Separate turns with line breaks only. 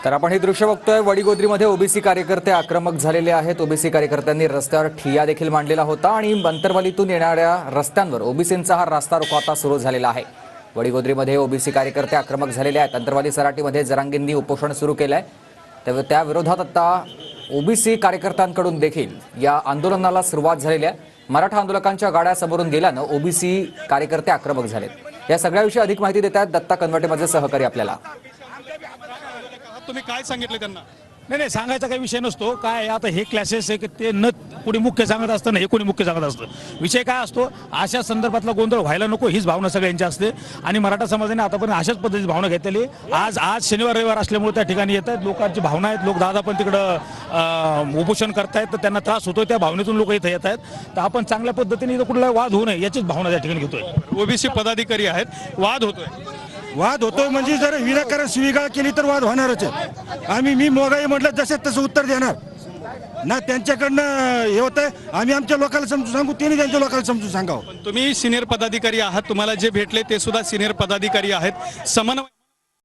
तर आपण हे दृश्य बघतोय, वडीगोद्रीमध्ये ओबीसी कार्यकर्ते आक्रमक झालेले आहेत। ओबीसी कार्यकर्त्यांनी रस्त्यावर ठिय्या देखील मांडलेला होता आणि अंतरवालीतून येणाऱ्या रस्त्यांवर ओबीसींचा हा रास्ता रोको आता सुरू झालेला आहे। वडीगोद्रीमध्ये ओबीसी कार्यकर्ते आक्रमक झालेले आहेत। अंतरवाली सराटीमध्ये जरांगींनी उपोषण सुरू केलंय, त्यामुळे त्या विरोधात आता ओबीसी कार्यकर्त्यांकडून देखील या आंदोलनाला सुरुवात झालेली आहे। मराठा आंदोलकांच्या गाड्या समोरून गेल्यानं ओबीसी कार्यकर्ते आक्रमक झालेत। या सगळ्याविषयी अधिक माहिती देतात दत्ता कनवटे माझे सहकारी आपल्याला।
तुम्ही काय सांगितले त्यांना?
नाही सांगायचा काही विषय नसतो। काय आता हे क्लासेस आहे की ते न कोणी मुख्य सांगत असतं ना हे कोणी मुख्य सांगत असतं। विषय काय असतो, अशा संदर्भातला गोंधळ व्हायला नको हीच भावना सगळ्यांची असते आणि मराठा समाजाने आतापर्यंत अशाच पद्धतीची भावना घेतलेली। आज शनिवार रविवार असल्यामुळे त्या ठिकाणी येत आहेत, लोकांची भावना आहेत, लोक दादा पण तिकडं उपोषण करतायत तर त्यांना त्रास होतोय, त्या भावनेतून लोक इथे येत आहेत। तर आपण चांगल्या पद्धतीने इथं कुठला वाद होऊ नये याचीच भावना त्या ठिकाणी घेतोय।
ओबीसी पदाधिकारी आहेत, वाद होतोय
म्हणजे जर विनाकारण शिवीगाळ केली तर वाद होणारच आहे। मी मोगाई म्हटलं जसे तसं उत्तर देणार ना, त्यांच्याकडनं हे होतंय। आम्ही आमच्या लोकांना समजून सांगू, त्यांनी त्यांच्या लोकांना समजून सांगावं।
तुम्ही सिनियर पदाधिकारी आहात, तुम्हाला जे भेटले ते सुद्धा सिनियर पदाधिकारी आहेत। समन्वय